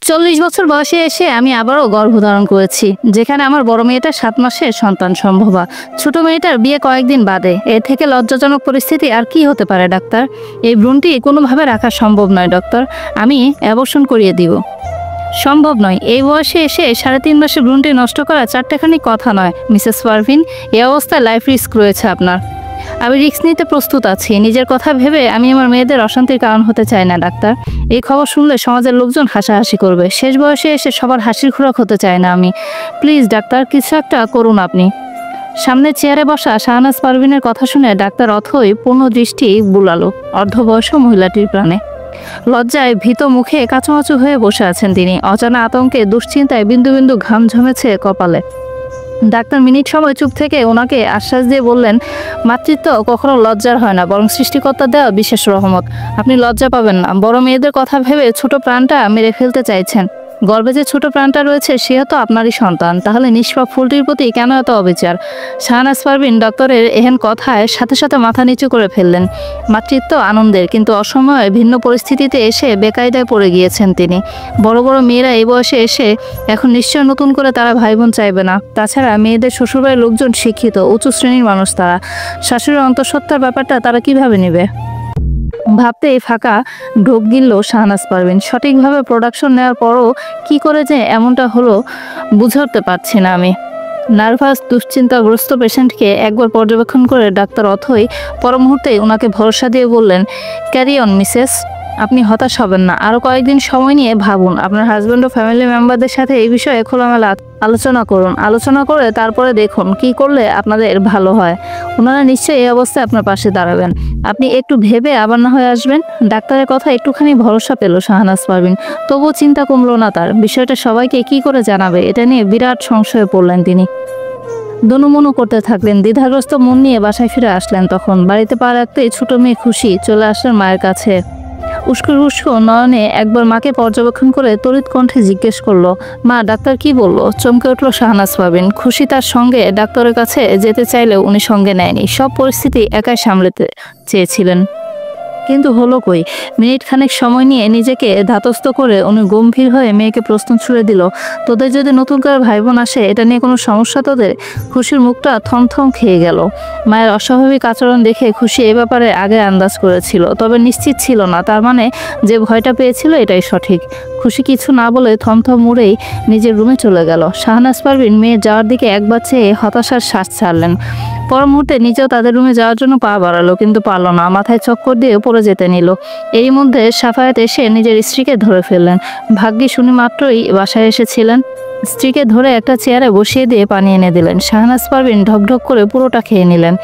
40 বছর বয়সে এসে আমি আবারও গর্ভধারণ করেছি, যেখানে আমার বড় মেয়েটার 7 মাসের সন্তান সম্ভবা, ছোট মেয়েটার বিয়ে কয়েকদিন বাদে। এর থেকে লজ্জাজনক পরিস্থিতি আর কি হতে পারে ডাক্তার? এই ভ্রূণটি কোনোভাবে রাখা সম্ভব নয় ডক্টর, আমি অ্যাবর্শন করিয়ে দিব। সম্ভব নয়, এই বয়সে এসে 3.5 মাসে ভ্রূণটি নষ্ট করা চারটেখানি কথা নয় মিসেস পারভিন। এই অবস্থায় লাইফ রিস্ক রয়েছে আপনার। আমি রিস্ক নিতে প্রস্তুত আছি। নিজের কথা ভেবে আমি আমার মেয়েদের অশান্তির কারণ হতে চাই না ডাক্তার। এই খবর শুনলে সমাজের লোকজন হাসাহাসি করবে। শেষ বয়সে এসে সবার হাসির খোরাক হতে চাই না আমি। প্লিজ ডাক্তার, কিছু একটা করুন আপনি। সামনে চেয়ারে বসা শাহনাজ পারভিনের কথা শুনে ডাক্তার অথই পূর্ণ দৃষ্টি বুলালো অর্ধবয়স্ক মহিলাটির প্রাণে। লজ্জায় ভীত মুখে কাঁচুমাচু হয়ে বসে আছেন তিনি। অজানা আতঙ্কে দুশ্চিন্তায় বিন্দু বিন্দু ঘাম ঝমেছে কপালে। ডাক্তার মিনিট সময় চুপ থেকে ওনাকে আশ্বাস দিয়ে বললেন, মাতৃত্ব কখনো লজ্জার হয় না, বরং সৃষ্টিকর্তা দেওয়া বিশেষ রহমত। আপনি লজ্জা পাবেন না। বড় মেয়েদের কথা ভেবে ছোট প্রাণটা মেরে ফেলতে চাইছেন। গর্ভে যে ছোট প্রাণটা রয়েছে সেও তো আপনারই সন্তান, তাহলে নিষ্পাপ ফুলটির প্রতি কেন এত অবিচার? শাহনাজ পারভিন ডক্টরের এহেন কথায় সাথে সাথে মাথা নিচু করে ফেললেন। মাতৃত্ব আনন্দের, কিন্তু অসময়ে ভিন্ন পরিস্থিতিতে এসে বেকায়দায় পড়ে গিয়েছেন তিনি। বড় বড় মেয়েরা এই বয়সে এসে এখন নিশ্চয় নতুন করে তারা ভাই বোন চাইবে না। তাছাড়া মেয়েদের শ্বশুরবাড়ির লোকজন শিক্ষিত, উঁচু শ্রেণীর মানুষ তারা। শাশুড়ির অন্তঃসত্ত্বার ব্যাপারটা তারা কিভাবে নেবে? ভাবতেই ফাঁকা ঢোক গিলল শাহনাজ পারভিন। সঠিকভাবে প্রোডাকশন নেওয়ার পরও কি করে যে এমনটা হলো বুঝে উঠতে পারছি না আমি। নার্ভাস দুশ্চিন্তাগ্রস্ত পেশেন্টকে একবার পর্যবেক্ষণ করে ডাক্তার অথই পর মুহূর্তেই ওনাকে ভরসা দিয়ে বললেন, ক্যারি অন মিসেস, আপনি হতাশ হবেন না। আরও কয়েকদিন সময় নিয়ে ভাবুন। আপনার হাজব্যান্ড ও ফ্যামিলি মেম্বারদের সাথে এই বিষয়ে খোলামেলা আলোচনা করুন। আলোচনা করে তারপরে দেখুন কি করলে আপনাদের ভালো হয়। ওনারা নিশ্চয়ই এই অবস্থায় আপনার পাশে দাঁড়াবেন। আপনি একটু ভেবে আবার না হয়ে আসবেন। ডাক্তারের কথা একটুখানি ভরসা পেল শাহনাজ পারভিন। তবুও চিন্তা কমলো না তার। বিষয়টা সবাইকে কি করে জানাবে, এটা নিয়ে বিরাট সংশয়ে পড়লেন তিনি। দনুমনু করতে থাকলেন। দ্বিধাগ্রস্ত মন নিয়ে বাসায় ফিরে আসলেন। তখন বাড়িতে পা রাখতেই ছোট মেয়ে খুশি চলে আসলেন মায়ের কাছে। উস্কো উস্কো নয়নে একবার মাকে পর্যবেক্ষণ করে তড়িৎ কণ্ঠে জিজ্ঞেস করলো, মা ডাক্তার কি বললো? চমকে উঠল শাহনাজ পারভিন। খুশি তার সঙ্গে ডাক্তারের কাছে যেতে চাইলেও উনি সঙ্গে নেয়নি। সব পরিস্থিতি একাই সামলাতে চেয়েছিলেন, কিন্তু হলো কই? মিনিট খানেক সময় নিয়ে নিজেকে ধাতস্থ করে উনি গম্ভীর হয়ে মেয়েকে প্রশ্ন ছুড়ে দিল, তোদের যদি নতুন করে ভাই বোন আসে এটা নিয়ে কোনো সমস্যা তোদের? খুশির মুখটা থমথম খেয়ে গেল। মায়ের অস্বাভাবিক আচরণ দেখে খুশি এ ব্যাপারে আগে আন্দাজ করেছিল, তবে নিশ্চিত ছিল না। তার মানে যে ভয়টা পেয়েছিল এটাই সঠিক। খুশি কিছু না বলে থমথম মুড়েই নিজের রুমে চলে গেল। শাহনাজ পারভিন মেয়ে যাওয়ার দিকে একবার চেয়ে হতাশার শ্বাস ছাড়লেন। পর মুহূর্তে নিজেও তাদের রুমে যাওয়ার জন্য পা বাড়ালো, কিন্তু পারল না। মাথায় চক্কর দিয়ে পড়ে যেতে নিল। এই মধ্যে সাফায়াত এসে নিজের স্ত্রীকে ধরে ফেললেন। ভাগ্যিস উনি মাত্রই বাসায় এসেছিলেন। স্ত্রীকে ধরে একটা চেয়ারে বসিয়ে দিয়ে পানি এনে দিলেন। শাহনাজ পারভিন ঢকঢক করে পুরোটা খেয়ে নিলেন।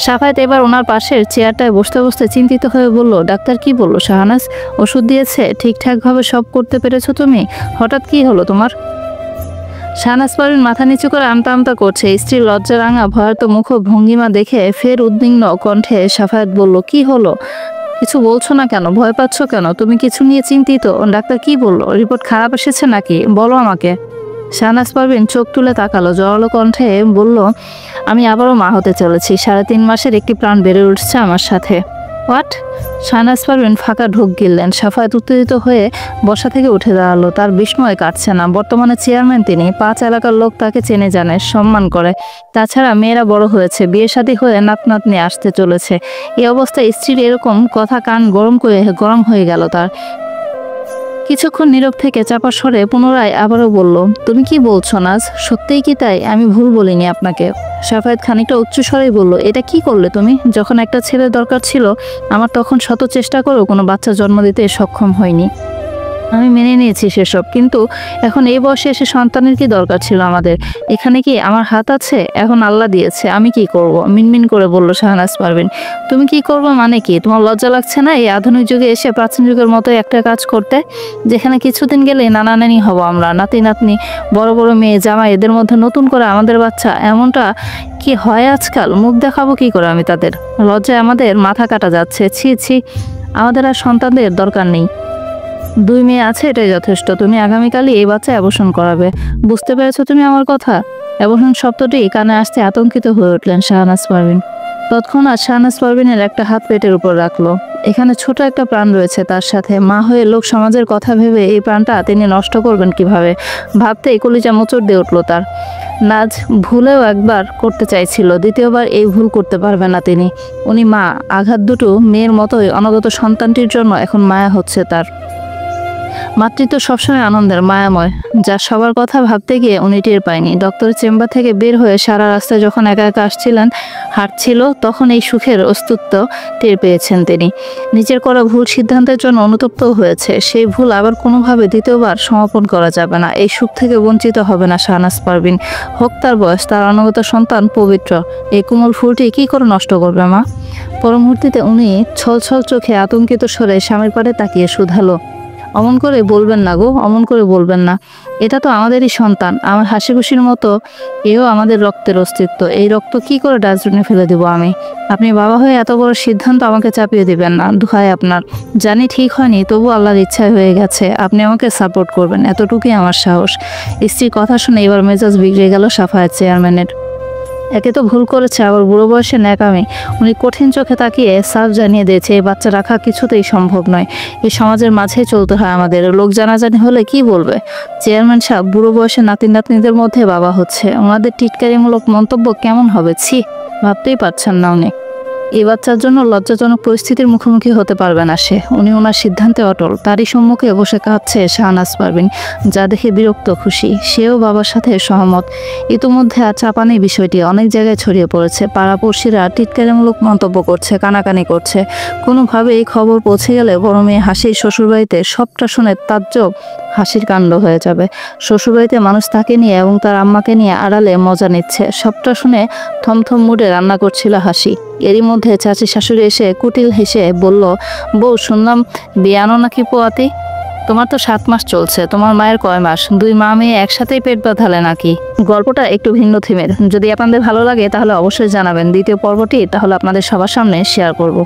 সাফায়াত এবার ওনার পাশের চেয়ারটায় বসতে বসতে চিন্তিত হয়ে বলল, ডাক্তার কি বললো শাহনাজ? ওষুধ দিয়েছে? ঠিকঠাকভাবে সব করতে পেরেছো তুমি? হঠাৎ কি হলো তোমার? শাহনাজ পারভিন মাথা নিচু করে আমতা আমতা করছে। স্ত্রীর লজ্জা রাঙা ভয়ার্ত মুখ ভঙ্গিমা দেখে ফের উদ্বিগ্ন কণ্ঠে সাফায়াত বলল, কি হলো? কিছু বলছো না কেন? ভয় পাচ্ছ কেন? তুমি কিছু নিয়ে চিন্তিত? ডাক্তার কি বললো? রিপোর্ট খারাপ এসেছে নাকি? বলো আমাকে। শাহনাজ পারভিন চোখ তুলে তাকালো, জড়ালো কণ্ঠে বলল, আমি আবারও মা হতে চলেছি। 3.5 মাসের একটি প্রাণ বেড়ে উঠছে আমার সাথে। হোয়াট? শাহনাজ পারভিন ফাঁকা ঢোক গিললেন। সাফায়াত উত্তেজিত হয়ে বসা থেকে উঠে দাঁড়ালো। তার বিস্ময় কাটছে না। বর্তমানে চেয়ারম্যান তিনি। 5 এলাকার লোক তাকে চেনে জানে, সম্মান করে। তাছাড়া মেয়েরা বড় হয়েছে, বিয়ে শাদী হয়ে নাত নাতনি আসতে চলেছে। এই অবস্থায় স্ত্রীর এরকম কথা কান গরম হয়ে গেল তার। কিছুক্ষণ নীরব থেকে চাপা স্বরে পুনরায় আবারও বলল, তুমি কি বলছো নাজ? সত্যিই কি তাই? আমি ভুল বলিনি আপনাকে। সাফায়াত খানিকটা উচ্চস্বরেই বলল, এটা কি করলে তুমি? যখন একটা ছেলের দরকার ছিল আমার, তখন শত চেষ্টা করেও কোনো বাচ্চা জন্ম দিতে সক্ষম হয়নি। আমি মেনে নিয়েছি সেসব, কিন্তু এখন এই বয়সে এসে সন্তানের কি দরকার ছিল আমাদের? এখানে কি আমার হাত আছে? এখন আল্লাহ দিয়েছে, আমি কি করব? মিনমিন করে বলল শাহনাজ পারভিন। তুমি কি করবে মানে কি? তোমার লজ্জা লাগছে না এই আধুনিক যুগে এসে প্রাচীন যুগের মতো একটা কাজ করতে, যেখানে কিছুদিন গেলে নানা নানি হব আমরা, নাতি নাতনি, বড় বড় মেয়ে জামাই, এদের মধ্যে নতুন করে আমাদের বাচ্চা? এমনটা কি হয় আজকাল? মুখ দেখাবো কি করে আমি তাদের? লজ্জায় আমাদের মাথা কাটা যাচ্ছে। ছি ছি, আমাদের আর সন্তানদের দরকার নেই। 2 মেয়ে আছে, এটাই যথেষ্ট। তুমি আগামীকালই এই বাচ্চা অ্যাবর্শন করাবে। বুঝতে পেরেছো তুমি আমার কথা? অ্যাবর্শন শব্দটি কানে আসতে আতঙ্কিত হয়ে উঠলেন শাহনাজ পারভিন। তৎক্ষণাৎ শাহনাজ পারভীনের একটা হাত পেটের উপর রাখলো। এখানে ছোট একটা প্রাণ রয়েছে তার সাথে, মা হয়ে লোক সমাজের কথা ভেবে এই প্রাণটা তিনি নষ্ট করবেন কিভাবে, ভাবতেই কলিজা মোচড় দিয়ে উঠলো তার। নাজ ভুলেও একবার করতে চাইছিল, দ্বিতীয়বার এই ভুল করতে পারবে না তিনি। উনি মা, আঘাত দুটো মেয়ের মতোই অনাগত সন্তানটির জন্য এখন মায়া হচ্ছে তার। মাতৃত্ব সবসময় আনন্দের, মায়াময়, যা সবার কথা ভাবতে গিয়ে উনি টের পায়নি। ডক্টরের চেম্বার থেকে বের হয়ে সারা রাস্তায় যখন একা একা আসছিলেন, হাঁটছিল, তখন এই সুখের অস্তিত্ব টের পেয়েছেন তিনি। নিজের করা ভুল সিদ্ধান্তের জন্য অনুতপ্তও হয়েছে। সেই ভুল আবার কোনোভাবে দ্বিতীয়বার সমাপন করা যাবে না। এই সুখ থেকে বঞ্চিত হবে না শাহনাজ পারভীন। হোক তার বয়স, তার অনাগত সন্তান পবিত্র। এই কোমল ফুলটি কি করে নষ্ট করবে মা? পরমুহূর্তে উনি ছলছল চোখে আতঙ্কিত স্বরে স্বামীর পাড়ে তাকিয়ে শুধালো, অমন করে বলবেন না গো, অমন করে বলবেন না। এটা তো আমাদেরই সন্তান, আমার হাসি খুশির মতো এও আমাদের রক্তের অস্তিত্ব। এই রক্ত কি করে ডাস্টবিনে ফেলে দেবো আমি? আপনি বাবা হয়ে এত বড় সিদ্ধান্ত আমাকে চাপিয়ে দিবেন না, দোহাই আপনার। জানি ঠিক হয়নি, তবু আল্লাহর ইচ্ছায় হয়ে গেছে। আপনি আমাকে সাপোর্ট করবেন, এতটুকুই আমার সাহস। স্ত্রীর কথা শুনে এবার মেজাজ বিগড়ে গেল সাফায়েত চেয়ারম্যানের। একে তো ভুল করেছে, আবার বুড়ো বয়সে ন্যাকামি। উনি কঠিন চোখে তাকিয়ে সাফ জানিয়ে দিয়েছে এই বাচ্চা রাখা কিছুতেই সম্ভব নয়। এই সমাজের মাঝেই চলতে হয় আমাদের, লোক জানাজানি হলে কি বলবে? চেয়ারম্যান সাহেব বুড়ো বয়সে নাতি নাতনিদের মধ্যে বাবা হচ্ছে, ওনাদের টিটকারিমূলক মন্তব্য কেমন হবে? ছি, ভাবতেই পারছেন না উনি। এই বাচ্চার জন্য লজ্জাজনক পরিস্থিতির মুখোমুখি হতে পারবে না সে। উনি ওনার সিদ্ধান্তে অটল। তারই সম্মুখে বসে কাঁদছে শাহনাজ পারভীন, যা দেখে বিরক্ত খুশি। সেও বাবার সাথে সহমত। ইতিমধ্যে আর চাপা নেই বিষয়টি, অনেক জায়গায় ছড়িয়ে পড়েছে। পাড়াপড়শিরা টিটকারিমূলক মন্তব্য করছে, কানাকানি করছে। কোনোভাবে এই খবর পৌঁছে গেলে বড় মেয়ে হাসির শ্বশুরবাড়িতে সবটা শুনে তাজ্জব হাসির কাণ্ড হয়ে যাবে। শ্বশুরবাড়িতে মানুষ তাকে নিয়ে এবং তার আম্মাকে নিয়ে আড়ালে মজা নিচ্ছে। সবটা শুনে থমথম মুডে রান্না করছিল হাসি। এরই মধ্যে চাচি শাশুড়ি এসে কুটিল হেসে বলল, বউ, শুনলাম বিয়ানো নাকি পোয়াতি? তোমার তো 7 মাস চলছে, তোমার মায়ের কয় মাস? 2 মা মেয়ে একসাথেই পেট বাঁধালে নাকি? গল্পটা একটু ভিন্ন থিমের। যদি আপনাদের ভালো লাগে তাহলে অবশ্যই জানাবেন। দ্বিতীয় পর্বটি তাহলে আপনাদের সবার সামনে শেয়ার করব।